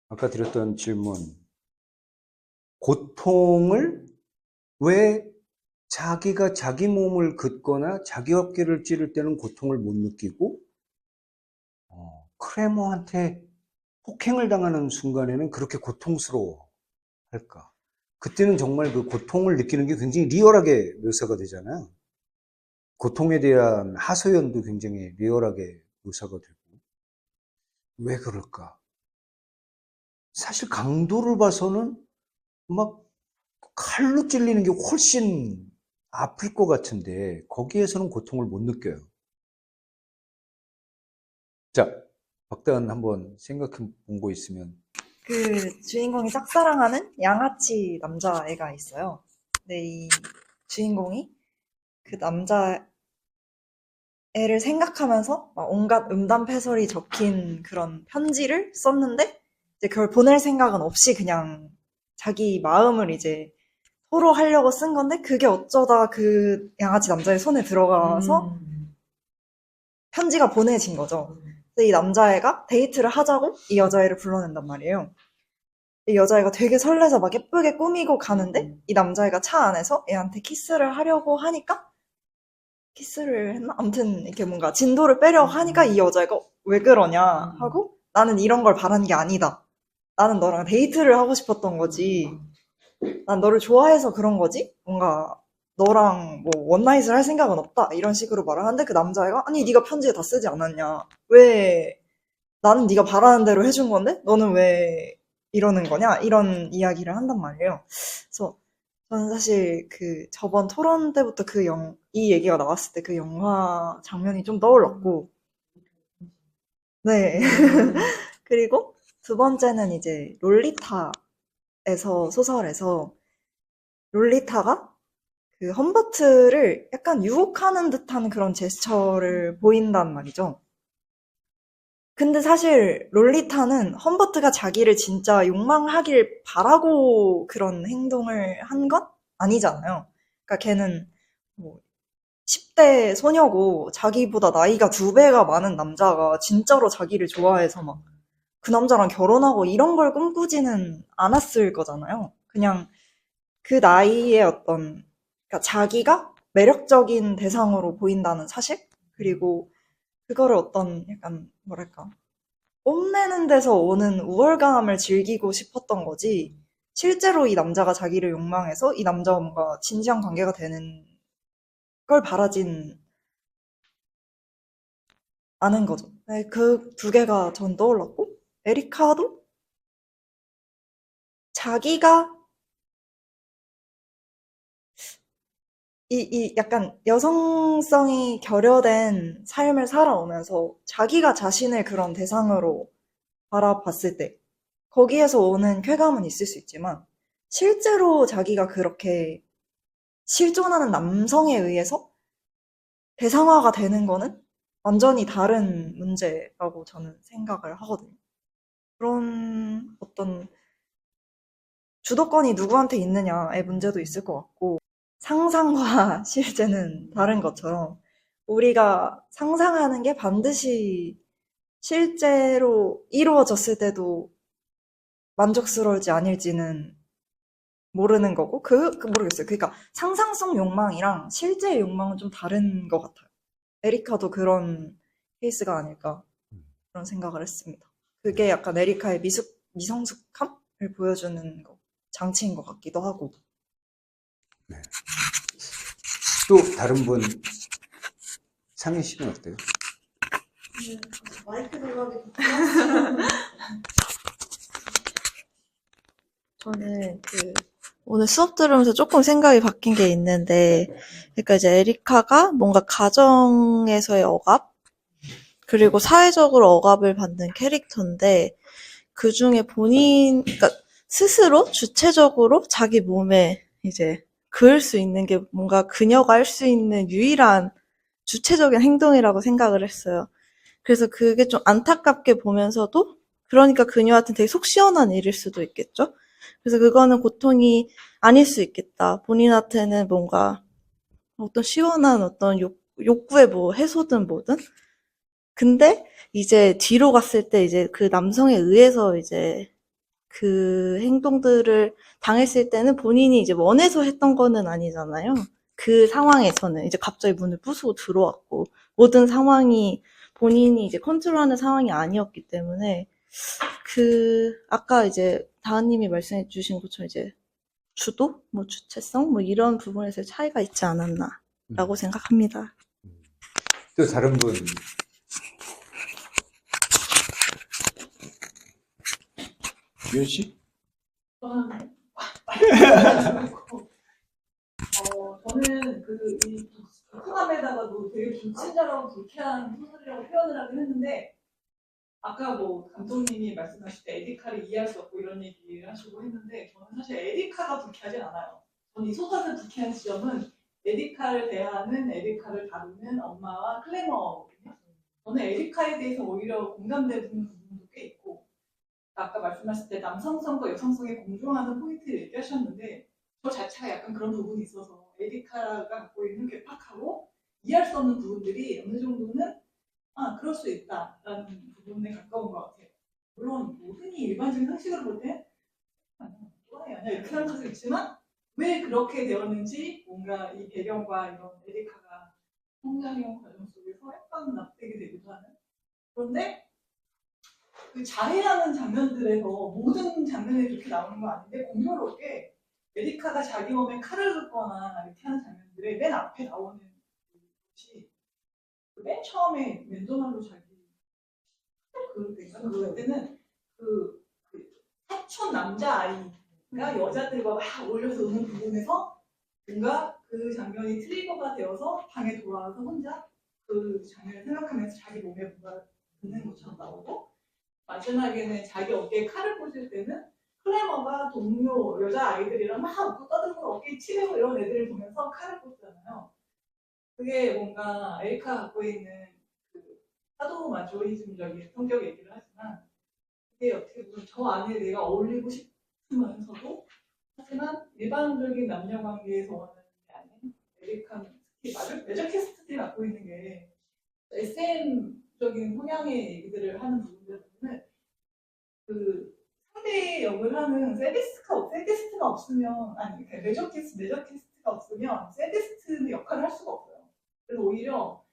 아까 드렸던 질문, 고통을 왜 자기가 자기 몸을 긋거나 자기 어깨를 찌를 때는 고통을 못 느끼고, 크레모한테 폭행을 당하는 순간에는 그렇게 고통스러워 할까? 그때는 정말 그 고통을 느끼는 게 굉장히 리얼하게 묘사가 되잖아요. 고통에 대한 하소연도 굉장히 리얼하게 묘사가 되고. 왜 그럴까? 사실 강도를 봐서는 막 칼로 찔리는 게 훨씬 아플 것 같은데 거기에서는 고통을 못 느껴요. 자, 박대한 한번 생각해 본 거 있으면. 그 주인공이 짝사랑하는 양아치 남자애가 있어요. 근데 이 주인공이 그 남자애를 생각하면서 막 온갖 음담패설이 적힌 그런 편지를 썼는데 이제 그걸 보낼 생각은 없이 그냥 자기 마음을 이제 토로하려고 쓴 건데 그게 어쩌다 그 양아치 남자의 손에 들어가서 편지가 보내진 거죠. 근데 이 남자애가 데이트를 하자고 이 여자애를 불러낸단 말이에요. 이 여자애가 되게 설레서 막 예쁘게 꾸미고 가는데 이 남자애가 차 안에서 얘한테 키스를 하려고 하니까 키스를 했나? 아무튼 이렇게 뭔가 진도를 빼려고 하니까 이 여자애가 왜 그러냐 하고 나는 이런 걸 바란 게 아니다. 나는 너랑 데이트를 하고 싶었던 거지. 난 너를 좋아해서 그런 거지? 뭔가 너랑 뭐 원나잇을 할 생각은 없다. 이런 식으로 말을 하는데 그 남자애가 아니 네가 편지에 다 쓰지 않았냐. 왜 나는 네가 바라는 대로 해준 건데 너는 왜 이러는 거냐? 이런 이야기를 한단 말이에요. 그래서 저는 사실 그 저번 토론 때부터 이 얘기가 나왔을 때 그 영화 장면이 좀 떠올랐고, 네. 그리고 두 번째는 이제 소설에서 롤리타가 그 험버트를 약간 유혹하는 듯한 그런 제스처를 보인단 말이죠. 근데 사실 롤리타는 험버트가 자기를 진짜 욕망하길 바라고 그런 행동을 한 건 아니잖아요. 그러니까 걔는 뭐 10대 소녀고 자기보다 나이가 2배가 많은 남자가 진짜로 자기를 좋아해서 막 그 남자랑 결혼하고 이런 걸 꿈꾸지는 않았을 거잖아요. 그냥 그 나이에 그러니까 자기가 매력적인 대상으로 보인다는 사실? 그리고 그거를 약간 뭐랄까 뽐내는 데서 오는 우월감을 즐기고 싶었던 거지. 실제로 이 남자가 자기를 욕망해서 이 남자와 뭔가 진지한 관계가 되는 걸 바라진 않은 거죠. 네, 그 두 개가 전 떠올랐고, 에리카도 자기가 이 약간 여성성이 결여된 삶을 살아오면서 자기가 자신을 그런 대상으로 바라봤을 때 거기에서 오는 쾌감은 있을 수 있지만 실제로 자기가 그렇게 실존하는 남성에 의해서 대상화가 되는 거는 완전히 다른 문제라고 저는 생각을 하거든요. 그런 어떤 주도권이 누구한테 있느냐의 문제도 있을 것 같고, 상상과 실제는 다른 것처럼 우리가 상상하는 게 반드시 실제로 이루어졌을 때도 만족스러울지 아닐지는 모르는 거고, 모르겠어요. 그러니까 상상성 욕망이랑 실제의 욕망은 좀 다른 것 같아요. 에리카도 그런 케이스가 아닐까 그런 생각을 했습니다. 그게 약간 에리카의 미성숙함을 보여주는 장치인 것 같기도 하고. 네. 또 다른 분, 상희 씨는 어때요? 마이크 들어가기 저는 오늘 수업 들으면서 조금 생각이 바뀐 게 있는데, 그러니까 이제 에리카가 뭔가 가정에서의 억압, 그리고 사회적으로 억압을 받는 캐릭터인데, 그 중에 그러니까 스스로 주체적으로 자기 몸에 이제 그을 수 있는 게 뭔가 그녀가 할 수 있는 유일한 주체적인 행동이라고 생각을 했어요. 그래서 그게 좀 안타깝게 보면서도, 그러니까 그녀한테는 되게 속 시원한 일일 수도 있겠죠? 그래서 그거는 고통이 아닐 수 있겠다. 본인한테는 뭔가 어떤 시원한 어떤 욕구의 뭐 해소든 뭐든. 근데 이제 뒤로 갔을 때 이제 그 남성에 의해서 이제 그 행동들을 당했을 때는 본인이 이제 원해서 했던 거는 아니잖아요. 그 상황에서는 이제 갑자기 문을 부수고 들어왔고 모든 상황이 본인이 이제 컨트롤하는 상황이 아니었기 때문에 아까 이제 다은님이 말씀해 주신 것처럼 이제 주도, 뭐 주체성, 뭐 이런 부분에서 차이가 있지 않았나라고 생각합니다. 또 다른 분. 유현 씨? 저는 이 독후감에다가도 되게 불친절하고 불쾌한 소설이라고 표현을 하긴 했는데, 아까 뭐 감독님이 말씀하실 때 에리카를 이해할 수 없고 이런 얘기를 하시고 했는데, 저는 사실 에리카가 불쾌하진 않아요. 저는 이 소설의 불쾌한 지점은 에리카를 대하는, 에리카를 다루는 엄마와 클레머거든요. 저는 에리카에 대해서 오히려 공감되는 부분도 꽤 있고, 아까 말씀하실 때 남성성과 여성성이 공존하는 포인트를 얘기하셨는데, 저 자체가 약간 그런 부분이 있어서 에리카가 갖고 있는 괴팍하고 이해할 수 없는 부분들이 어느 정도는 그럴 수 있다라는 부분에 가까운 것 같아요. 물론 뭐 흔히 일반적인 상식으로 볼 때 또라이 아니야 이렇게 생각할 수 있지만, 왜 그렇게 되었는지 뭔가 이 배경과 이런 에리카가 성장형 과정 속에서 약간 납득이 되기도 하는. 그런데 그 자해하는 장면들에서 모든 장면이 그렇게 나오는 건 아닌데, 공교롭게 에리카가 자기 몸에 칼을 긋거나 이렇게 하는 장면들의 맨 앞에 나오는 것이 맨 처음에 맨도날로 자기 그때는 사촌 남자아이가 여자들과 막 올려서 우는 부분에서 뭔가 그 장면이 트리거가 되어서 방에 돌아와서 혼자 그 장면을 생각하면서 자기 몸에 뭔가 드는 것처럼 나오고, 마지막에는 자기 어깨에 칼을 꽂을 때는 클레머가 동료 여자아이들이랑 막 웃고 떠들고 어깨에 치대고 이런 애들을 보면서 칼을 꽂잖아요. 그게 뭔가 에리카가 갖고 있는 사도 마조이즘적인 성격 얘기를 하지만, 그게 어떻게 보면 저 안에 내가 어울리고 싶으면서도, 하지만 일반적인 남녀 관계에서 원하는 게 아닌 에리카는 특히 매저캐스트들이 갖고 있는 게 SM적인 성향의 얘기들을 하는 부분들은 상대 역을 하는 세디스트가 없으면, 매저캐스트가 없으면 세디스트 역할을 할 수가 없어요. 그래서 오히려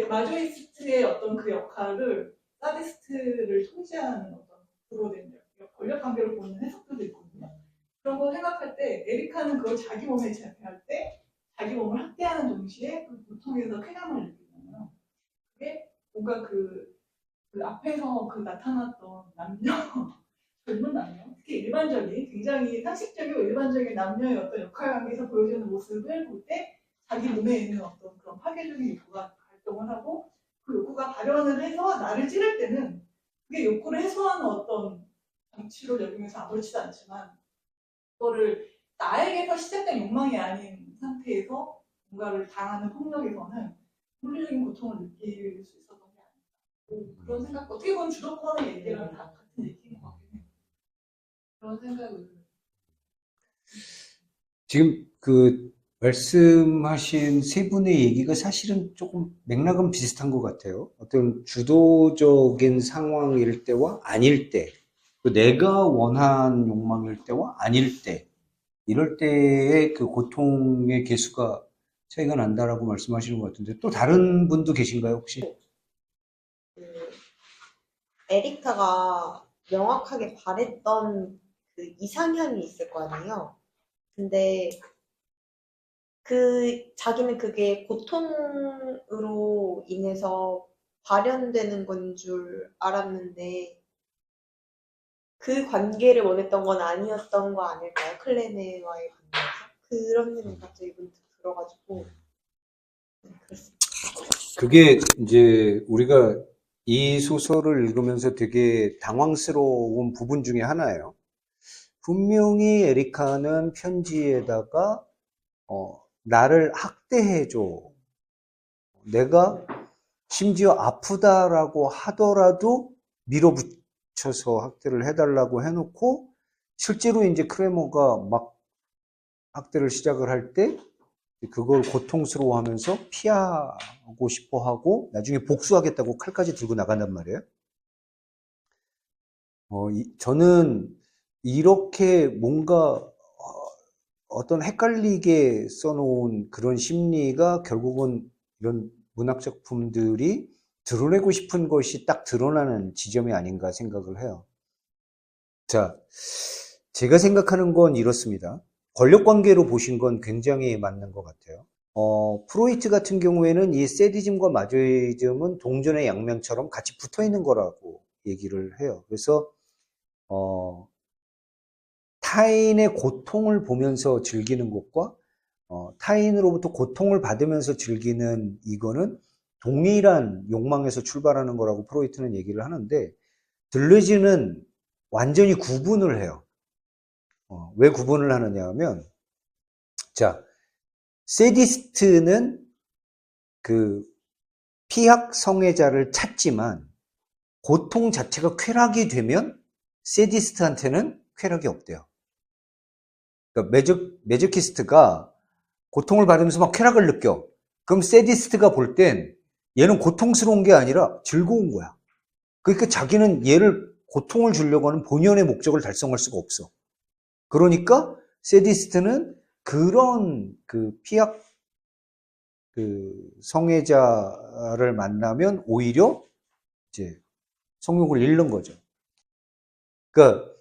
마조이스트의 어떤 그 역할을 사디스트를 통제하는 어떤 구조된 권력 관계를 보는 해석들도 있거든요. 그런 거 생각할 때 에리카는 그걸 자기 몸에 제압할 때 자기 몸을 학대하는 동시에 그 고통에서 쾌감을 느끼잖아요. 그게 뭔가 그 앞에서 나타났던 젊은 남녀, 특히 굉장히 상식적이고 일반적인 남녀의 어떤 역할 관계에서 보여지는 모습을 볼 때 자기 몸에 있는 어떤 그런 파괴적인 욕구가 발동을 하고, 그 욕구가 발현을 해서 나를 찌를 때는 그게 욕구를 해소하는 어떤 장치로 여기면서 아무렇지도 않지만, 그거를 나에게서 시작된 욕망이 아닌 상태에서 뭔가를 당하는 폭력에서는 물리적인 고통을 느낄 수 있었던 게 아닌가. 그런 생각, 어떻게 보면 주도권의 얘기랑 다 같은 얘기인 것 같긴 해요. 그런 생각을. 지금 말씀하신 세 분의 얘기가 사실은 조금 맥락은 비슷한 것 같아요. 어떤 주도적인 상황일 때와 아닐 때, 또 내가 원한 욕망일 때와 아닐 때, 이럴 때의 그 고통의 개수가 차이가 난다라고 말씀하시는 것 같은데, 또 다른 분도 계신가요, 혹시? 에리카가 명확하게 바랬던 그 이상향이 있을 거 아니에요. 근데 자기는 그게 고통으로 인해서 발현되는 건 줄 알았는데, 그 관계를 원했던 건 아니었던 거 아닐까요? 클레네와의 관계에서. 그런 생각이 갑자기 문득 들어가지고. 그렇습니다. 그게 이제 우리가 이 소설을 읽으면서 되게 당황스러운 부분 중에 하나예요. 분명히 에리카는 편지에다가 나를 학대해줘. 내가 심지어 아프다라고 하더라도 밀어붙여서 학대를 해달라고 해놓고, 실제로 이제 크레머가 막 학대를 시작을 할 때 그걸 고통스러워하면서 피하고 싶어 하고 나중에 복수하겠다고 칼까지 들고 나간단 말이에요. 저는 이렇게 뭔가 어떤 헷갈리게 써놓은 그런 심리가 결국은 이런 문학 작품들이 드러내고 싶은 것이 딱 드러나는 지점이 아닌가 생각을 해요. 자, 제가 생각하는 건 이렇습니다. 권력 관계로 보신 건 굉장히 맞는 것 같아요. 프로이트 같은 경우에는 이 세디즘과 마조이즘은 동전의 양면처럼 같이 붙어 있는 거라고 얘기를 해요. 그래서 타인의 고통을 보면서 즐기는 것과 타인으로부터 고통을 받으면서 즐기는 이거는 동일한 욕망에서 출발하는 거라고 프로이트는 얘기를 하는데, 들레즈는 완전히 구분을 해요. 왜 구분을 하느냐 하면, 자, 세디스트는 그 피학 성애자를 찾지만 고통 자체가 쾌락이 되면 세디스트한테는 쾌락이 없대요. 그러니까 매저키스트가 고통을 받으면서 막 쾌락을 느껴. 그럼 세디스트가 볼 땐 얘는 고통스러운 게 아니라 즐거운 거야. 그러니까 자기는 얘를 고통을 주려고 하는 본연의 목적을 달성할 수가 없어. 그러니까 세디스트는 그런 그 피약 그 성애자를 만나면 오히려 이제 성욕을 잃는 거죠. 그러니까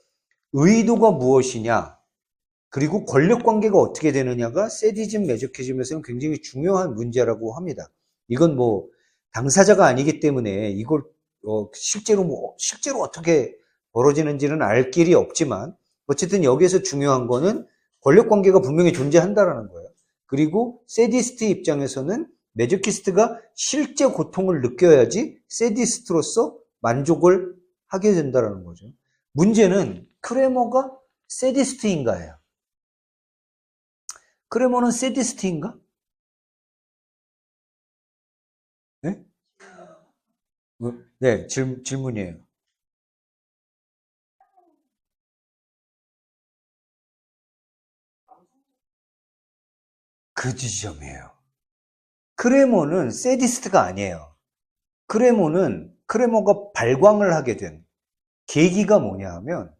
의도가 무엇이냐, 그리고 권력 관계가 어떻게 되느냐가 세디즘, 매저키즘에서는 굉장히 중요한 문제라고 합니다. 이건 뭐 당사자가 아니기 때문에 이걸 실제로 어떻게 벌어지는지는 알 길이 없지만, 어쨌든 여기에서 중요한 거는 권력 관계가 분명히 존재한다라는 거예요. 그리고 세디스트 입장에서는 매저키스트가 실제 고통을 느껴야지 세디스트로서 만족을 하게 된다라는 거죠. 문제는 크레머가 세디스트인가예요. 크레머는 세디스트인가? 네? 네, 질문이에요. 그 지점이에요. 크레머는 세디스트가 아니에요. 크레머가 발광을 하게 된 계기가 뭐냐 하면,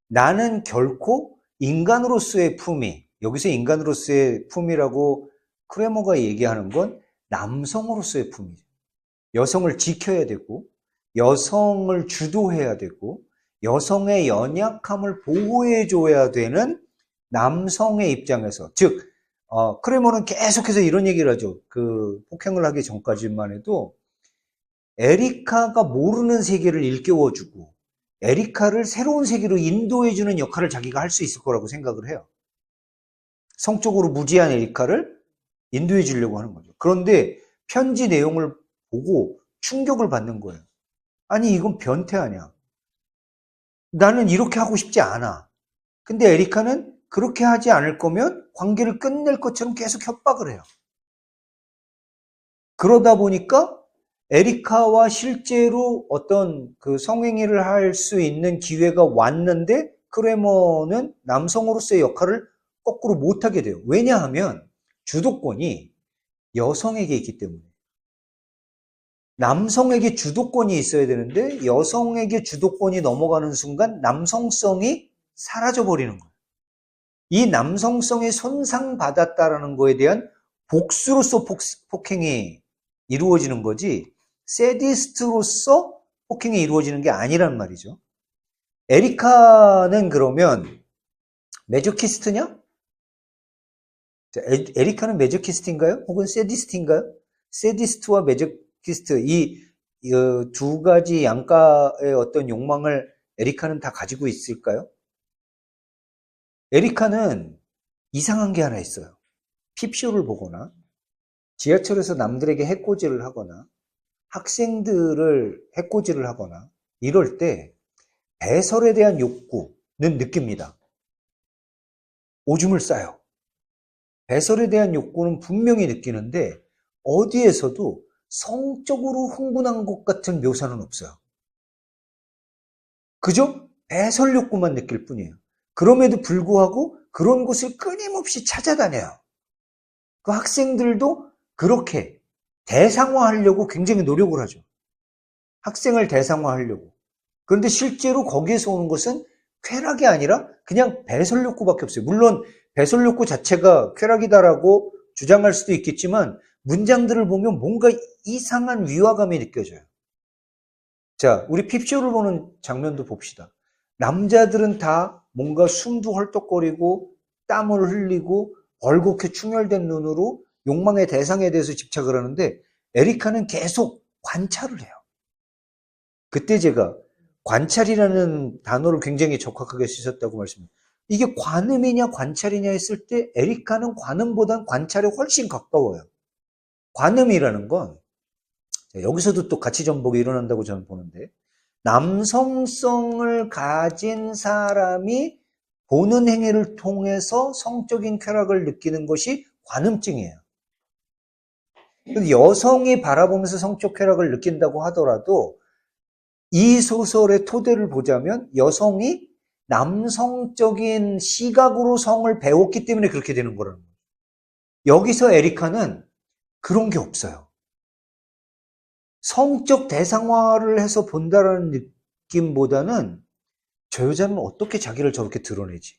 나는 결코 인간으로서의 품위, 여기서 인간으로서의 품위라고 크레머가 얘기하는 건 남성으로서의 품위죠. 여성을 지켜야 되고, 여성을 주도해야 되고, 여성의 연약함을 보호해줘야 되는 남성의 입장에서, 즉, 크레머는 계속해서 이런 얘기를 하죠. 그 폭행을 하기 전까지만 해도 에리카가 모르는 세계를 일깨워주고 에리카를 새로운 세계로 인도해주는 역할을 자기가 할 수 있을 거라고 생각을 해요. 성적으로 무지한 에리카를 인도해 주려고 하는 거죠. 그런데 편지 내용을 보고 충격을 받는 거예요. 아니, 이건 변태 아니야. 나는 이렇게 하고 싶지 않아. 근데 에리카는 그렇게 하지 않을 거면 관계를 끝낼 것처럼 계속 협박을 해요. 그러다 보니까 에리카와 실제로 어떤 그 성행위를 할 수 있는 기회가 왔는데 크레머는 남성으로서의 역할을 거꾸로 못하게 돼요. 왜냐하면 주도권이 여성에게 있기 때문에. 남성에게 주도권이 있어야 되는데 여성에게 주도권이 넘어가는 순간 남성성이 사라져버리는 거예요. 이 남성성에 손상받았다라는 거에 대한 복수로서 폭행이 이루어지는 거지, 세디스트로서 폭행이 이루어지는 게 아니란 말이죠. 에리카는 그러면 매저키스트냐? 에리카는 매저키스트인가요? 혹은 세디스트인가요? 세디스트와 매저키스트, 이 두 가지 양가의 어떤 욕망을 에리카는 다 가지고 있을까요? 에리카는 이상한 게 하나 있어요. 핍쇼를 보거나 지하철에서 남들에게 해코지를 하거나 학생들을 해코지를 하거나 이럴 때 배설에 대한 욕구는 느낍니다. 오줌을 싸요. 배설에 대한 욕구는 분명히 느끼는데 어디에서도 성적으로 흥분한 것 같은 묘사는 없어요. 그저 배설 욕구만 느낄 뿐이에요. 그럼에도 불구하고 그런 곳을 끊임없이 찾아다녀요. 그 학생들도 그렇게 대상화하려고 굉장히 노력을 하죠. 학생을 대상화하려고. 그런데 실제로 거기에서 오는 것은 쾌락이 아니라 그냥 배설 욕구밖에 없어요. 물론 배설 욕구 자체가 쾌락이다라고 주장할 수도 있겠지만 문장들을 보면 뭔가 이상한 위화감이 느껴져요. 자, 우리 핍쇼를 보는 장면도 봅시다. 남자들은 다 뭔가 숨도 헐떡거리고 땀을 흘리고 벌겋게 충혈된 눈으로 욕망의 대상에 대해서 집착을 하는데 에리카는 계속 관찰을 해요. 그때 제가 관찰이라는 단어를 굉장히 적확하게 쓰셨다고 말씀드렸어요. 이게 관음이냐 관찰이냐 했을 때 에리카는 관음보단 관찰에 훨씬 가까워요. 관음이라는 건 여기서도 또 가치 전복이 일어난다고 저는 보는데 남성성을 가진 사람이 보는 행위를 통해서 성적인 쾌락을 느끼는 것이 관음증이에요. 여성이 바라보면서 성적 쾌락을 느낀다고 하더라도 이 소설의 토대를 보자면 여성이 남성적인 시각으로 성을 배웠기 때문에 그렇게 되는 거라는 거예요. 여기서 에리카는 그런 게 없어요. 성적 대상화를 해서 본다라는 느낌보다는 저 여자는 어떻게 자기를 저렇게 드러내지?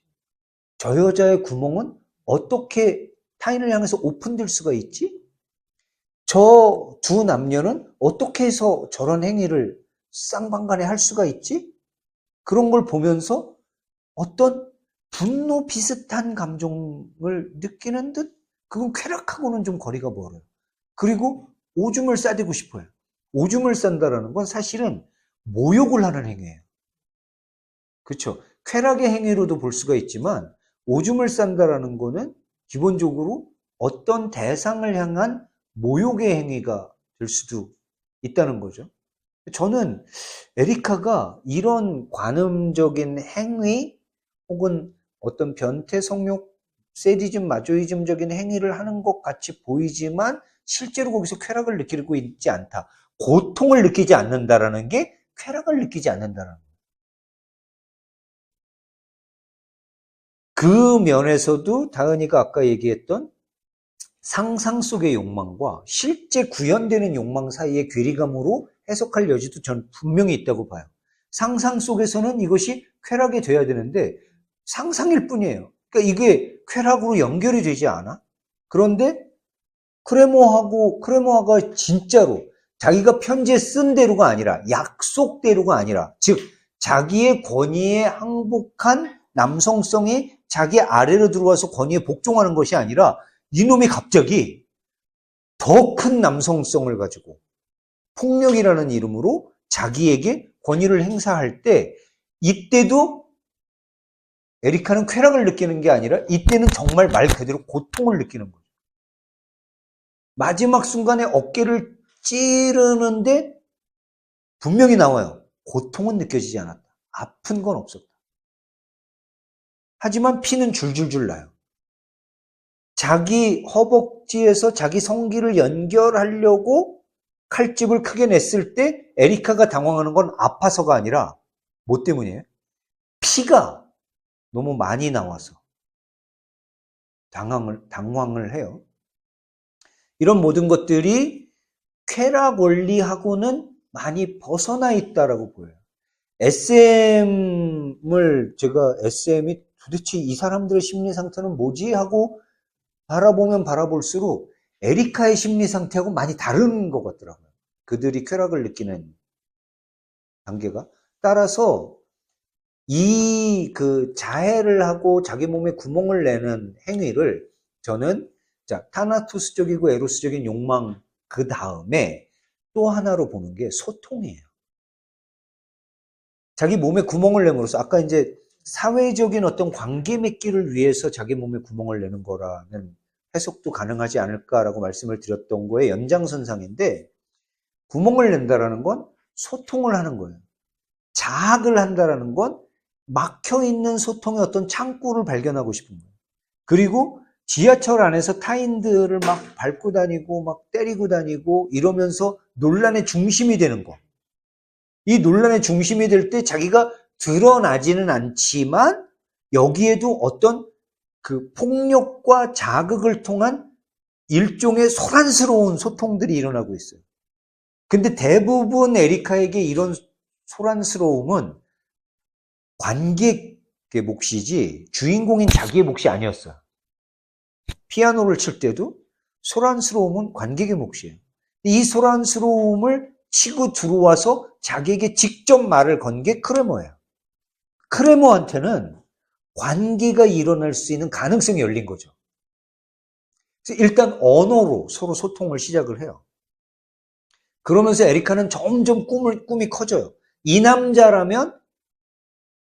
저 여자의 구멍은 어떻게 타인을 향해서 오픈될 수가 있지? 저 두 남녀는 어떻게 해서 저런 행위를 쌍방간에 할 수가 있지? 그런 걸 보면서 어떤 분노 비슷한 감정을 느끼는 듯 그건 쾌락하고는 좀 거리가 멀어요. 그리고 오줌을 싸대고 싶어요. 오줌을 싼다라는 건 사실은 모욕을 하는 행위예요. 그렇죠? 쾌락의 행위로도 볼 수가 있지만 오줌을 싼다라는 거는 기본적으로 어떤 대상을 향한 모욕의 행위가 될 수도 있다는 거죠. 저는 에리카가 이런 관음적인 행위 혹은 어떤 변태 성욕 세디즘 마조이즘적인 행위를 하는 것 같이 보이지만 실제로 거기서 쾌락을 느끼고 있지 않다. 고통을 느끼지 않는다라는 게 쾌락을 느끼지 않는다라는 거예요. 그 면에서도 다은이가 아까 얘기했던 상상 속의 욕망과 실제 구현되는 욕망 사이의 괴리감으로 해석할 여지도 전 분명히 있다고 봐요. 상상 속에서는 이것이 쾌락이 돼야 되는데 상상일 뿐이에요. 그러니까 이게 쾌락으로 연결이 되지 않아. 그런데 크레모아가 진짜로 자기가 편지에 쓴 대로가 아니라 약속대로가 아니라 즉 자기의 권위에 항복한 남성성이 자기 아래로 들어와서 권위에 복종하는 것이 아니라 이놈이 갑자기 더 큰 남성성을 가지고 폭력이라는 이름으로 자기에게 권위를 행사할 때 이때도 에리카는 쾌락을 느끼는 게 아니라 이때는 정말 말 그대로 고통을 느끼는 거죠. 마지막 순간에 어깨를 찌르는데 분명히 나와요. 고통은 느껴지지 않았다. 아픈 건 없었다. 하지만 피는 줄줄줄 나요. 자기 허벅지에서 자기 성기를 연결하려고 칼집을 크게 냈을 때 에리카가 당황하는 건 아파서가 아니라 뭐 때문이에요? 피가 너무 많이 나와서 당황을 해요. 이런 모든 것들이 쾌락 원리하고는 많이 벗어나 있다라고 보여요. SM이 도대체 이 사람들의 심리 상태는 뭐지? 하고 바라보면 바라볼수록 에리카의 심리 상태하고 많이 다른 것 같더라고요. 그들이 쾌락을 느끼는 단계가. 따라서 이 자해를 하고 자기 몸에 구멍을 내는 행위를 저는 타나토스적이고 에로스적인 욕망 그 다음에 또 하나로 보는 게 소통이에요. 자기 몸에 구멍을 내므로써 아까 이제 사회적인 어떤 관계 맺기를 위해서 자기 몸에 구멍을 내는 거라는 해석도 가능하지 않을까라고 말씀을 드렸던 거의 연장선상인데 구멍을 낸다라는 건 소통을 하는 거예요. 자학을 한다라는 건 막혀있는 소통의 어떤 창구를 발견하고 싶은 거예요. 그리고 지하철 안에서 타인들을 막 밟고 다니고 막 때리고 다니고 이러면서 논란의 중심이 되는 거. 이 논란의 중심이 될 때 자기가 드러나지는 않지만 여기에도 어떤 그 폭력과 자극을 통한 일종의 소란스러운 소통들이 일어나고 있어요. 근데 대부분 에리카에게 이런 소란스러움은 관계 몫이지 주인공인 자기의 몫이 아니었어요. 피아노를 칠 때도 소란스러움은 관객의 몫이에요. 이 소란스러움을 치고 들어와서 자기에게 직접 말을 건 게 크레모예요. 크레모한테는 관계가 일어날 수 있는 가능성이 열린 거죠. 그래서 일단 언어로 서로 소통을 시작을 해요. 그러면서 에리카는 점점 꿈이 커져요. 이 남자라면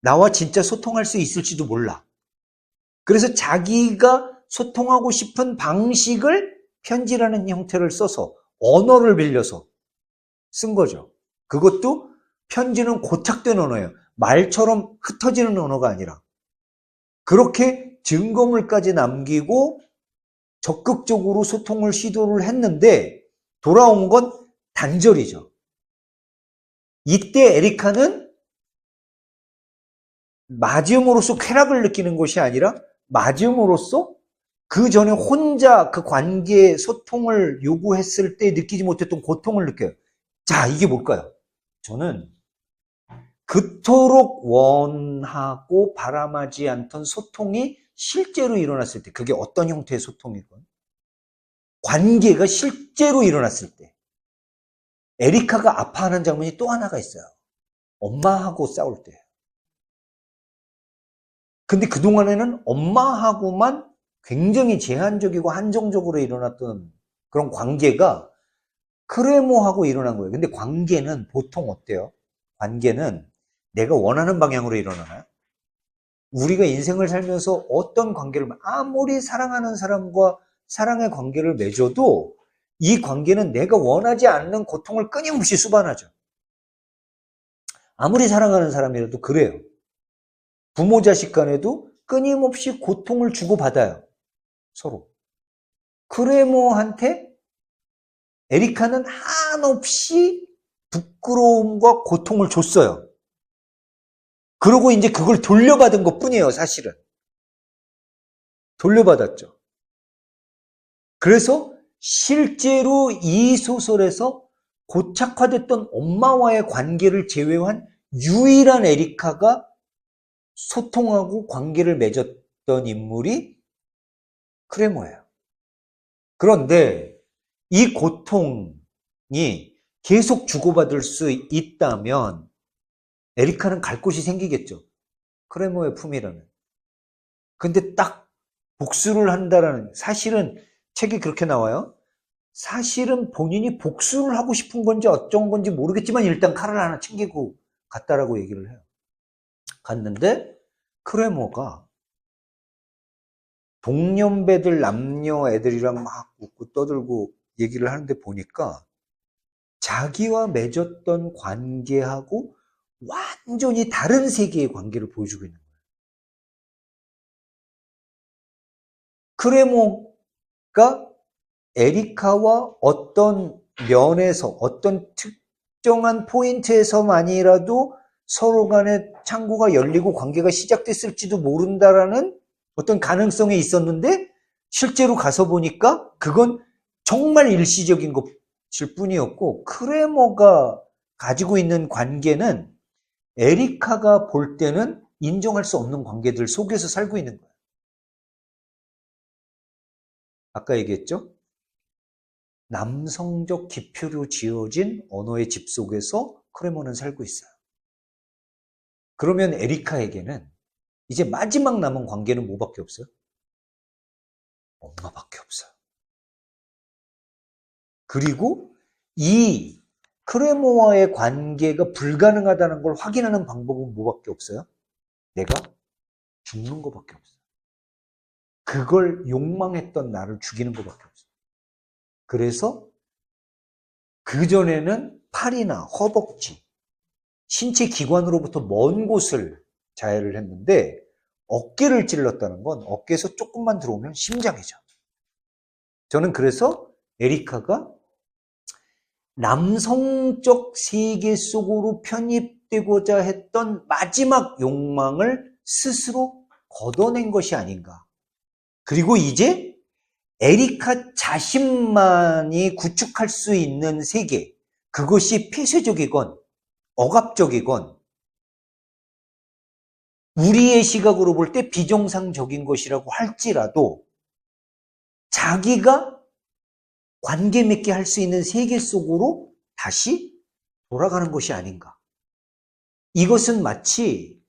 나와 진짜 소통할 수 있을지도 몰라. 그래서 자기가 소통하고 싶은 방식을 편지라는 형태를 써서 언어를 빌려서 쓴 거죠. 그것도 편지는 고착된 언어예요. 말처럼 흩어지는 언어가 아니라. 그렇게 증거물까지 남기고 적극적으로 소통을 시도를 했는데 돌아온 건 단절이죠. 이때 에리카는 맞음으로써 쾌락을 느끼는 것이 아니라 맞음으로써 그 전에 혼자 그 관계 소통을 요구했을 때 느끼지 못했던 고통을 느껴요. 자, 이게 뭘까요? 저는 그토록 원하고 바람하지 않던 소통이 실제로 일어났을 때, 그게 어떤 형태의 소통이건, 관계가 실제로 일어났을 때, 에리카가 아파하는 장면이 또 하나가 있어요. 엄마하고 싸울 때. 근데 그동안에는 엄마하고만 굉장히 제한적이고 한정적으로 일어났던 그런 관계가 크레모하고 일어난 거예요. 근데 관계는 보통 어때요? 관계는 내가 원하는 방향으로 일어나나요? 우리가 인생을 살면서 어떤 관계를, 아무리 사랑하는 사람과 사랑의 관계를 맺어도 이 관계는 내가 원하지 않는 고통을 끊임없이 수반하죠. 아무리 사랑하는 사람이라도 그래요. 부모 자식 간에도 끊임없이 고통을 주고받아요. 서로. 크레모한테 에리카는 한없이 부끄러움과 고통을 줬어요. 그러고 이제 그걸 돌려받은 것 뿐이에요, 사실은. 돌려받았죠. 그래서 실제로 이 소설에서 고착화됐던 엄마와의 관계를 제외한 유일한 에리카가 소통하고 관계를 맺었던 인물이 크레모예요. 그런데 이 고통이 계속 주고받을 수 있다면 에리카는 갈 곳이 생기겠죠. 크레모의 품이라면. 근데 딱 복수를 한다라는, 사실은 책이 그렇게 나와요. 사실은 본인이 복수를 하고 싶은 건지 어쩐 건지 모르겠지만 일단 칼을 하나 챙기고 갔다라고 얘기를 해요. 갔는데 크레모가 동년배들 남녀 애들이랑 막 웃고 떠들고 얘기를 하는데 보니까 자기와 맺었던 관계하고 완전히 다른 세계의 관계를 보여주고 있는 거예요. 크레모가 에리카와 어떤 면에서, 어떤 특정한 포인트에서만이라도 서로 간에 창구가 열리고 관계가 시작됐을지도 모른다라는 어떤 가능성이 있었는데 실제로 가서 보니까 그건 정말 일시적인 것일 뿐이었고, 크레모가 가지고 있는 관계는 에리카가 볼 때는 인정할 수 없는 관계들 속에서 살고 있는 거예요. 아까 얘기했죠? 남성적 기표로 지어진 언어의 집 속에서 크레모는 살고 있어요. 그러면 에리카에게는 이제 마지막 남은 관계는 뭐밖에 없어요? 엄마밖에 없어요. 그리고 이 크레모와의 관계가 불가능하다는 걸 확인하는 방법은 뭐밖에 없어요? 내가 죽는 것밖에 없어요. 그걸 욕망했던 나를 죽이는 것밖에 없어요. 그래서 그전에는 팔이나 허벅지, 신체 기관으로부터 먼 곳을 자해를 했는데 어깨를 찔렀다는 건 어깨에서 조금만 들어오면 심장이죠. 저는 그래서 에리카가 남성적 세계 속으로 편입되고자 했던 마지막 욕망을 스스로 걷어낸 것이 아닌가. 그리고 이제 에리카 자신만이 구축할 수 있는 세계, 그것이 폐쇄적이건 억압적이건 우리의 시각으로 볼 때 비정상적인 것이라고 할지라도 자기가 관계 맺게 할 수 있는 세계 속으로 다시 돌아가는 것이 아닌가. 이것은 마치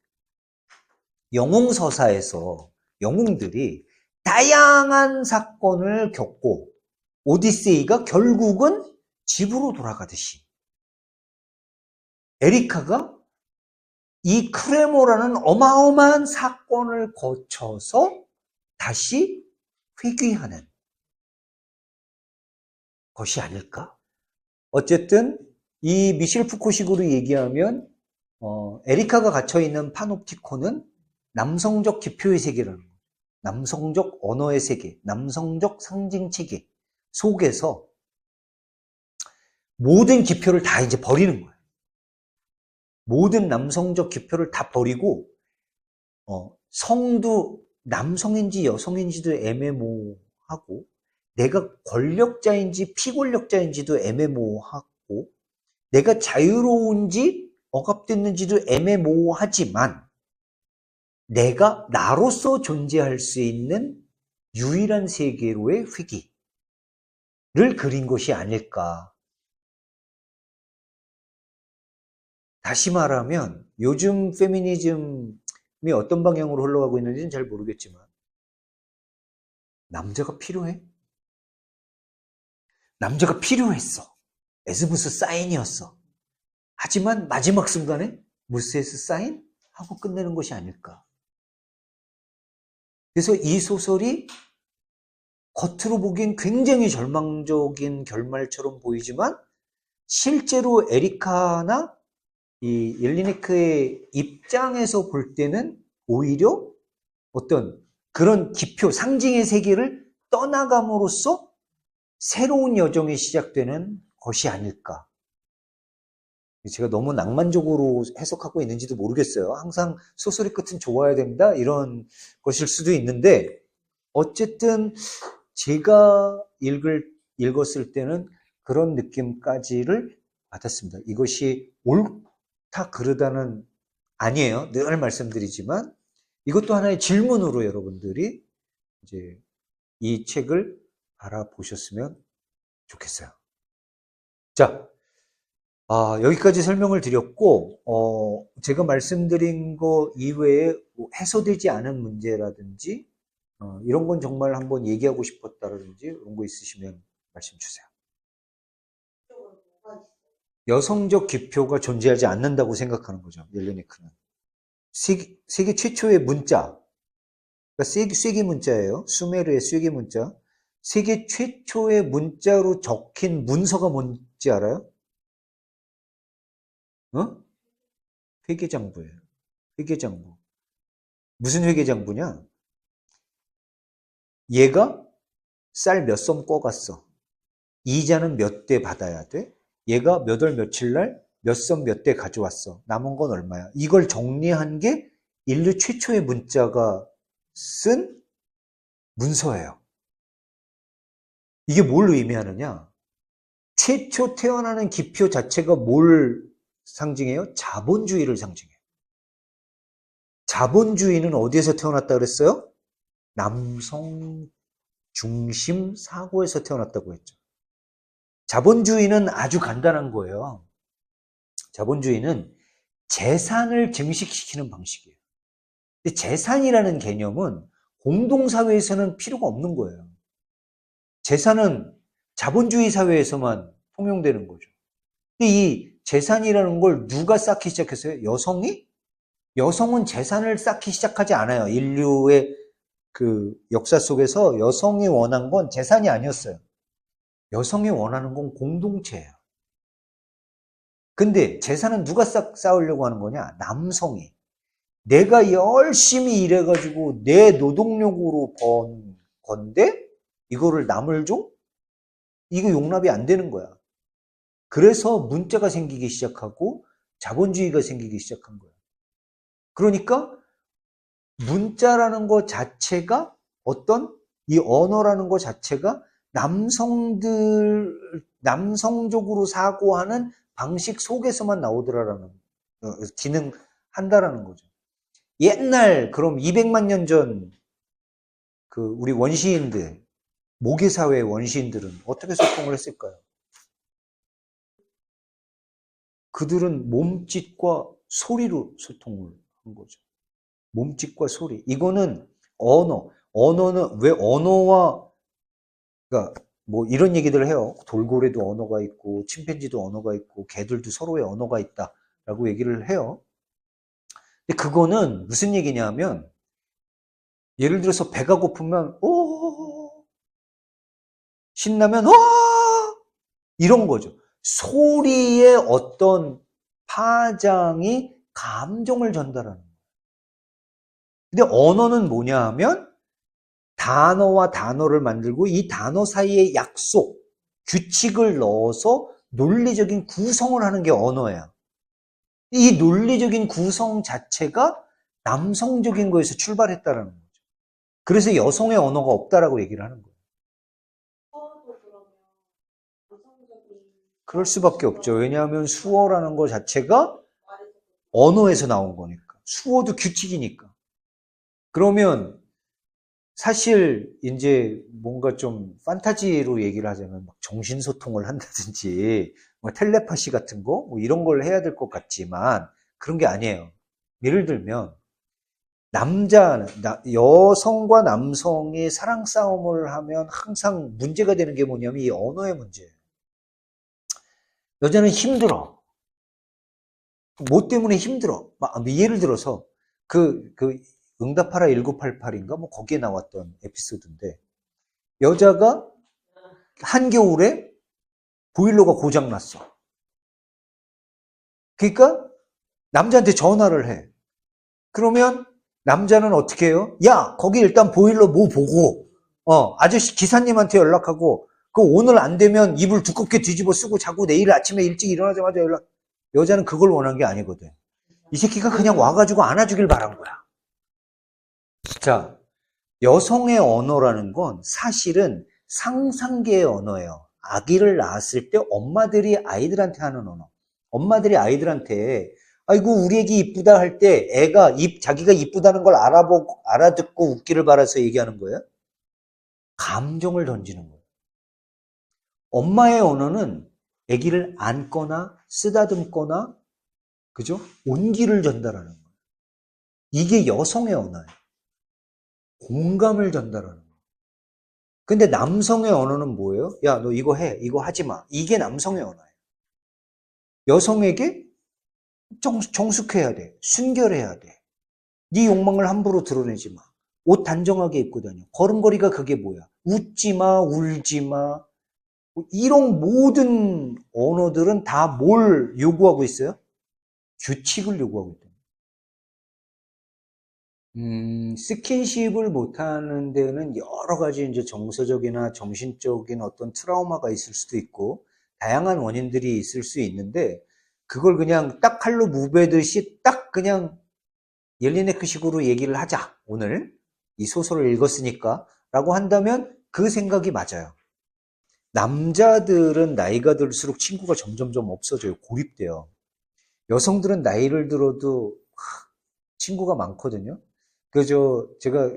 영웅서사에서 영웅들이 다양한 사건을 겪고 오디세이가 결국은 집으로 돌아가듯이 에리카가 이 크레모라는 어마어마한 사건을 거쳐서 다시 회귀하는 것이 아닐까? 어쨌든 이 미셸 푸코식으로 얘기하면 에리카가 갇혀있는 파놉티콘은 남성적 기표의 세계라는 거예요. 남성적 언어의 세계, 남성적 상징체계 속에서 모든 기표를 다 이제 버리는 거예요. 모든 남성적 기표를 다 버리고 성도 남성인지 여성인지도 애매모호하고 내가 권력자인지 피권력자인지도 애매모호하고 내가 자유로운지 억압됐는지도 애매모호하지만 내가 나로서 존재할 수 있는 유일한 세계로의 회귀를 그린 것이 아닐까. 다시 말하면 요즘 페미니즘이 어떤 방향으로 흘러가고 있는지는 잘 모르겠지만 남자가 필요해? 남자가 필요했어. 에스무스 사인이었어. 하지만 마지막 순간에 무스에스 사인? 하고 끝내는 것이 아닐까. 그래서 이 소설이 겉으로 보기엔 굉장히 절망적인 결말처럼 보이지만 실제로 에리카나 이 옐리네크의 입장에서 볼 때는 오히려 어떤 그런 기표, 상징의 세계를 떠나감으로써 새로운 여정이 시작되는 것이 아닐까. 제가 너무 낭만적으로 해석하고 있는지도 모르겠어요. 항상 소설의 끝은 좋아야 된다 이런 것일 수도 있는데 어쨌든 제가 읽었을 때는 그런 느낌까지를 받았습니다. 이것이 옳다 그르다는 아니에요. 늘 말씀드리지만 이것도 하나의 질문으로 여러분들이 이제 이 책을 바라보셨으면 좋겠어요. 자, 여기까지 설명을 드렸고, 제가 말씀드린 거 이외에 해소되지 않은 문제라든지, 이런 건 정말 한번 얘기하고 싶었다라든지, 이런 거 있으시면 말씀 주세요. 여성적 기표가 존재하지 않는다고 생각하는 거죠, 옐레네크는. 세계 최초의 문자, 그러니까 쐐기 문자예요. 수메르의 쐐기 문자. 세계 최초의 문자로 적힌 문서가 뭔지 알아요? 회계장부예요. 회계장부. 무슨 회계장부냐? 얘가 쌀 몇 섬 꿔갔어. 이자는 몇 대 받아야 돼? 얘가 몇 월 며칠 날 몇 섬 몇 대 가져왔어. 남은 건 얼마야? 이걸 정리한 게 인류 최초의 문자가 쓴 문서예요. 이게 뭘 의미하느냐? 최초 태어나는 기표 자체가 뭘 상징해요? 자본주의를 상징해요. 자본주의는 어디에서 태어났다 그랬어요? 남성 중심 사고에서 태어났다고 했죠. 자본주의는 아주 간단한 거예요. 자본주의는 재산을 증식시키는 방식이에요. 근데 재산이라는 개념은 공동사회에서는 필요가 없는 거예요. 재산은 자본주의 사회에서만 통용되는 거죠. 근데 이 재산이라는 걸 누가 쌓기 시작했어요? 여성이? 여성은 재산을 쌓기 시작하지 않아요. 인류의 그 역사 속에서 여성이 원한 건 재산이 아니었어요. 여성이 원하는 건 공동체예요. 근데 재산은 누가 쌓으려고 하는 거냐? 남성이. 내가 열심히 일해가지고 내 노동력으로 번 건데 이거를 남을 줘? 이거 용납이 안 되는 거야. 그래서 문자가 생기기 시작하고 자본주의가 생기기 시작한 거야. 그러니까 문자라는 것 자체가 어떤 이 언어라는 것 자체가 남성적으로 사고하는 방식 속에서만 나오더라라는 기능한다라는 거죠. 옛날, 그럼 200만 년 전 그 우리 원시인들, 모계사회 원시인들은 어떻게 소통을 했을까요? 그들은 몸짓과 소리로 소통을 한 거죠. 몸짓과 소리. 이거는 언어는 왜 언어와, 그러니까 뭐 이런 얘기들을 해요. 돌고래도 언어가 있고, 침팬지도 언어가 있고, 개들도 서로의 언어가 있다라고 얘기를 해요. 근데 그거는 무슨 얘기냐면, 예를 들어서 배가 고프면, 오! 신나면, 와! 이런 거죠. 소리의 어떤 파장이 감정을 전달하는 거예요. 근데 언어는 뭐냐 하면, 단어와 단어를 만들고 이 단어 사이에 약속, 규칙을 넣어서 논리적인 구성을 하는 게 언어예요. 이 논리적인 구성 자체가 남성적인 거에서 출발했다라는 거죠. 그래서 여성의 언어가 없다라고 얘기를 하는 거예요. 그럴 수밖에 없죠. 왜냐하면 수어라는 것 자체가 언어에서 나온 거니까. 수어도 규칙이니까. 그러면 사실 이제 뭔가 좀 판타지로 얘기를 하자면 막 정신소통을 한다든지 뭐 텔레파시 같은 거 뭐 이런 걸 해야 될 것 같지만 그런 게 아니에요. 예를 들면 여성과 남성이 사랑 싸움을 하면 항상 문제가 되는 게 뭐냐면 이 언어의 문제예요. 여자는 힘들어. 뭐 때문에 힘들어? 예를 들어서 그 응답하라 1988인가 뭐 거기에 나왔던 에피소드인데 여자가 한겨울에 보일러가 고장 났어. 그러니까 남자한테 전화를 해. 그러면 남자는 어떻게 해요? 야, 거기 일단 보일러 뭐 보고 아저씨 기사님한테 연락하고 그 오늘 안 되면 이불 두껍게 뒤집어 쓰고 자고 내일 아침에 일찍 일어나자마자 연락. 여자는 그걸 원한 게 아니거든. 이 새끼가 그냥 와가지고 안아주길 바란 거야. 자, 여성의 언어라는 건 사실은 상상계의 언어예요. 아기를 낳았을 때 엄마들이 아이들한테 하는 언어. 엄마들이 아이들한테 아이고 우리 애기 이쁘다 할 때 애가 자기가 이쁘다는 걸 알아듣고 웃기를 바라서 얘기하는 거예요. 감정을 던지는 거예요. 엄마의 언어는 아기를 안거나 쓰다듬거나 그죠? 온기를 전달하는 거예요. 이게 여성의 언어예요. 공감을 전달하는 거예요. 근데 남성의 언어는 뭐예요? 야, 너 이거 해. 이거 하지 마. 이게 남성의 언어예요. 여성에게 정숙해야 돼. 순결해야 돼. 네 욕망을 함부로 드러내지 마. 옷 단정하게 입고 다녀. 걸음걸이가 그게 뭐야? 웃지 마, 울지 마. 이런 모든 언어들은 다 뭘 요구하고 있어요? 규칙을 요구하고 있다. 스킨십을 못하는 데는 여러 가지 이제 정서적이나 정신적인 어떤 트라우마가 있을 수도 있고, 다양한 원인들이 있을 수 있는데, 그걸 그냥 딱 칼로 무베듯이 딱 그냥 옐리네크식으로 얘기를 하자. 오늘 이 소설을 읽었으니까 라고 한다면 그 생각이 맞아요. 남자들은 나이가 들수록 친구가 점점점 없어져요. 고립돼요. 여성들은 나이를 들어도 친구가 많거든요. 제가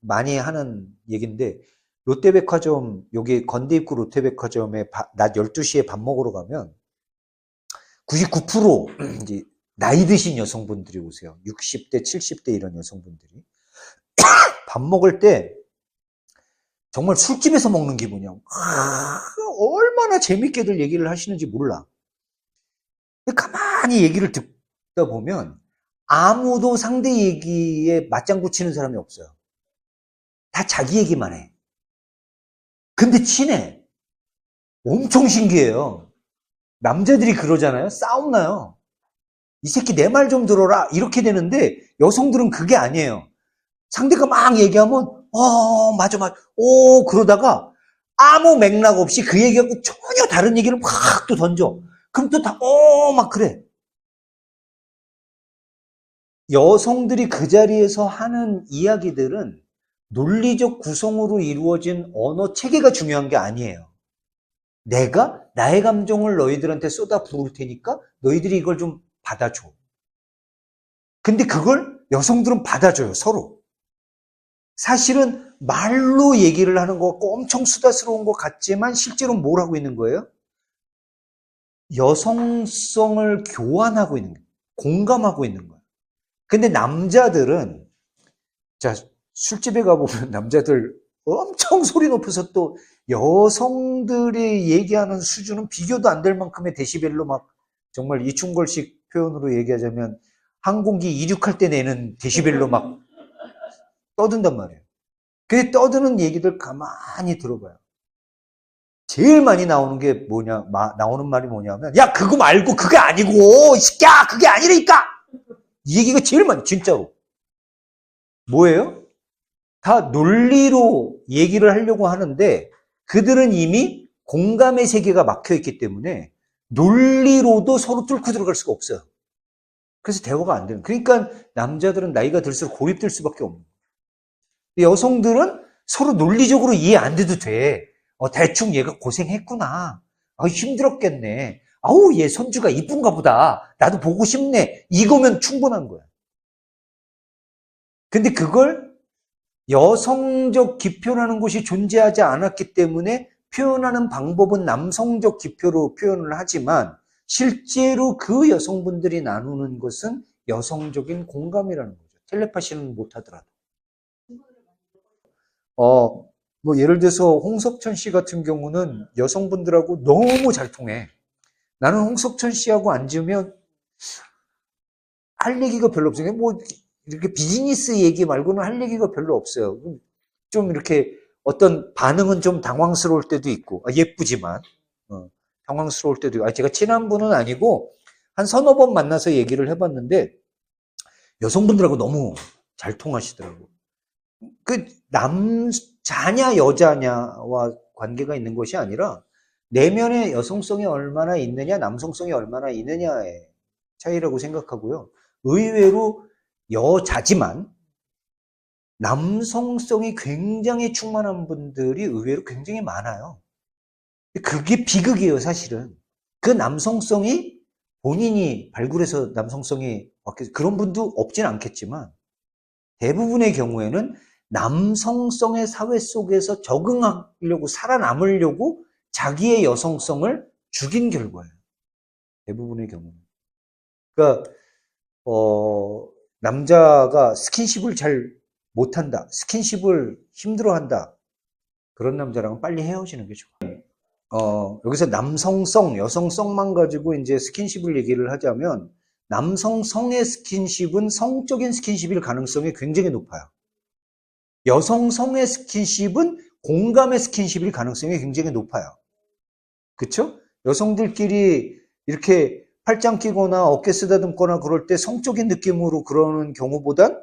많이 하는 얘기인데, 롯데백화점, 여기 건대 입구 롯데백화점에 낮 12시에 밥 먹으러 가면 99% 이제 나이 드신 여성분들이 오세요. 60대, 70대 이런 여성분들이. 밥 먹을 때 정말 술집에서 먹는 기분이야. 얼마나 재밌게들 얘기를 하시는지 몰라. 가만히 얘기를 듣다 보면 아무도 상대 얘기에 맞장구 치는 사람이 없어요. 다 자기 얘기만 해. 근데 친해. 엄청 신기해요. 남자들이 그러잖아요. 싸움 나요. 이 새끼 내 말 좀 들어라. 이렇게 되는데 여성들은 그게 아니에요. 상대가 막 얘기하면 맞아. 그러다가 아무 맥락 없이 그 얘기하고 전혀 다른 얘기를 막 또 던져. 그럼 또 막 그래. 여성들이 그 자리에서 하는 이야기들은 논리적 구성으로 이루어진 언어 체계가 중요한 게 아니에요. 내가 나의 감정을 너희들한테 쏟아 부을 테니까 너희들이 이걸 좀 받아줘. 근데 그걸 여성들은 받아줘요, 서로. 사실은 말로 얘기를 하는 것 같고 엄청 수다스러운 것 같지만 실제로 뭘 하고 있는 거예요? 여성성을 교환하고 있는 거예요. 공감하고 있는 거예요. 근데 남자들은, 자, 술집에 가보면 남자들 엄청 소리 높여서 또 여성들이 얘기하는 수준은 비교도 안 될 만큼의 데시벨로 막 정말 이충걸식 표현으로 얘기하자면 항공기 이륙할 때 내는 데시벨로 막 떠든단 말이에요. 그 떠드는 얘기들 가만히 들어봐요. 제일 많이 나오는 게 뭐냐, 나오는 말이 뭐냐면, 야, 그거 말고 그게 아니고, 이 새끼야, 그게 아니라니까! 이 얘기가 제일 많이, 진짜로. 뭐예요? 다 논리로 얘기를 하려고 하는데, 그들은 이미 공감의 세계가 막혀 있기 때문에, 논리로도 서로 뚫고 들어갈 수가 없어요. 그래서 대화가 안 되는. 그러니까 남자들은 나이가 들수록 고립될 수밖에 없는 거예요. 여성들은 서로 논리적으로 이해 안 돼도 돼. 대충 얘가 고생했구나. 힘들었겠네. 아우, 얘 손주가 이쁜가 보다. 나도 보고 싶네. 이거면 충분한 거야. 근데 그걸 여성적 기표라는 것이 존재하지 않았기 때문에 표현하는 방법은 남성적 기표로 표현을 하지만 실제로 그 여성분들이 나누는 것은 여성적인 공감이라는 거죠. 텔레파시는 못하더라도. 뭐 예를 들어서 홍석천 씨 같은 경우는 여성분들하고 너무 잘 통해. 나는 홍석천 씨하고 앉으면 할 얘기가 별로 없어요. 뭐 이렇게 비즈니스 얘기 말고는 할 얘기가 별로 없어요. 좀 이렇게 어떤 반응은 좀 당황스러울 때도 있고, 예쁘지만 당황스러울 때도 있고. 제가 친한 분은 아니고 한 서너 번 만나서 얘기를 해봤는데 여성분들하고 너무 잘 통하시더라고요. 자냐 여자냐와 관계가 있는 것이 아니라 내면의 여성성이 얼마나 있느냐, 남성성이 얼마나 있느냐의 차이라고 생각하고요. 의외로 여자지만 남성성이 굉장히 충만한 분들이 의외로 굉장히 많아요. 그게 비극이에요, 사실은. 그 남성성이 본인이 발굴해서 남성성이 그런 분도 없진 않겠지만 대부분의 경우에는 남성성의 사회 속에서 적응하려고 살아남으려고 자기의 여성성을 죽인 결과예요. 대부분의 경우는. 그러니까 남자가 스킨십을 잘 못한다. 스킨십을 힘들어한다. 그런 남자랑은 빨리 헤어지는 게 좋아요. 여기서 남성성, 여성성만 가지고 이제 스킨십을 얘기를 하자면 남성성의 스킨십은 성적인 스킨십일 가능성이 굉장히 높아요. 여성성의 스킨십은 공감의 스킨십일 가능성이 굉장히 높아요. 그쵸? 여성들끼리 이렇게 팔짱 끼거나 어깨 쓰다듬거나 그럴 때 성적인 느낌으로 그러는 경우보단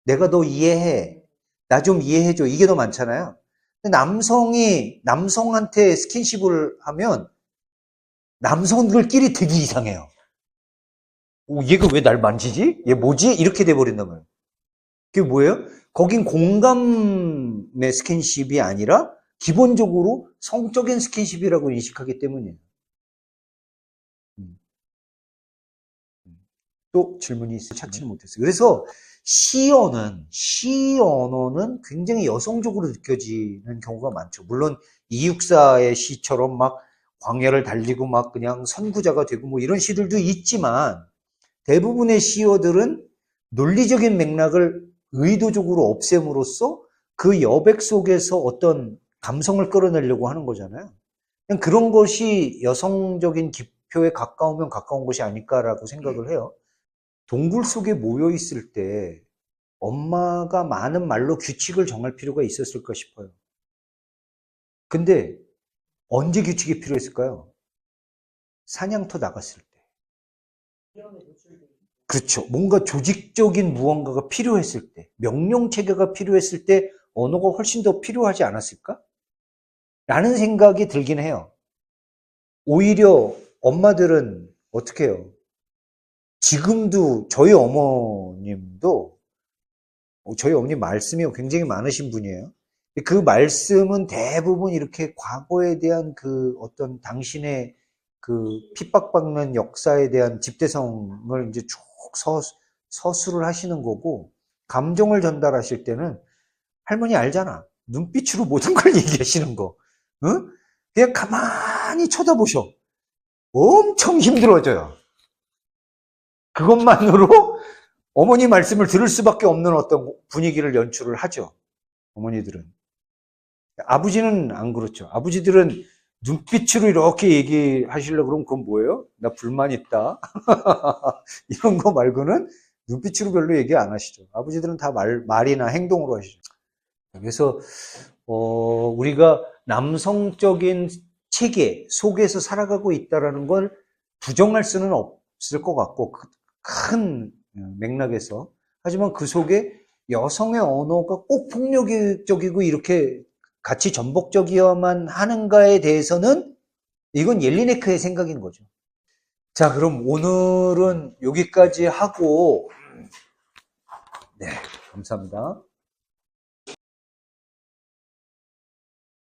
내가 너 이해해. 나 좀 이해해줘. 이게 더 많잖아요. 근데 남성이 남성한테 스킨십을 하면 남성들끼리 되게 이상해요. 얘가 왜 날 만지지? 얘 뭐지? 이렇게 돼버린단 말이에요. 그게 뭐예요? 거긴 공감의 스킨십이 아니라 기본적으로 성적인 스킨십이라고 인식하기 때문이에요. 또 질문이 찾지를 못했어요. 그래서 시언어는 굉장히 여성적으로 느껴지는 경우가 많죠. 물론 이육사의 시처럼 막 광야를 달리고 막 그냥 선구자가 되고 뭐 이런 시들도 있지만 대부분의 시어들은 논리적인 맥락을 의도적으로 없앰으로써 그 여백 속에서 어떤 감성을 끌어내려고 하는 거잖아요. 그냥 그런 것이 여성적인 기표에 가까우면 가까운 것이 아닐까라고 생각을 해요. 동굴 속에 모여 있을 때 엄마가 많은 말로 규칙을 정할 필요가 있었을까 싶어요. 근데 언제 규칙이 필요했을까요? 사냥터 나갔을 때. 그렇죠. 뭔가 조직적인 무언가가 필요했을 때, 명령 체계가 필요했을 때 언어가 훨씬 더 필요하지 않았을까? 라는 생각이 들긴 해요. 오히려 엄마들은 어떻게 해요? 지금도 저희 어머님도 저희 어머님 말씀이 굉장히 많으신 분이에요. 그 말씀은 대부분 이렇게 과거에 대한 그 어떤 당신의 그 핍박받는 역사에 대한 집대성을 이제 쭉 서술을 하시는 거고, 감정을 전달하실 때는 할머니 알잖아. 눈빛으로 모든 걸 얘기하시는 거. 응? 그냥 가만히 쳐다보셔. 엄청 힘들어져요. 그것만으로 어머니 말씀을 들을 수밖에 없는 어떤 분위기를 연출을 하죠. 어머니들은. 아버지는 안 그렇죠. 아버지들은 눈빛으로 이렇게 얘기하시려고 그러면 그건 뭐예요? 나 불만 있다. 이런 거 말고는 눈빛으로 별로 얘기 안 하시죠. 아버지들은 다 말이나 행동으로 하시죠. 그래서 우리가 남성적인 체계 속에서 살아가고 있다는 걸 부정할 수는 없을 것 같고, 큰 맥락에서. 하지만 그 속에 여성의 언어가 꼭 폭력적이고 이렇게 같이 전복적이어야만 하는가에 대해서는 이건 옐리네크의 생각인 거죠. 자, 그럼 오늘은 여기까지 하고, 네, 감사합니다.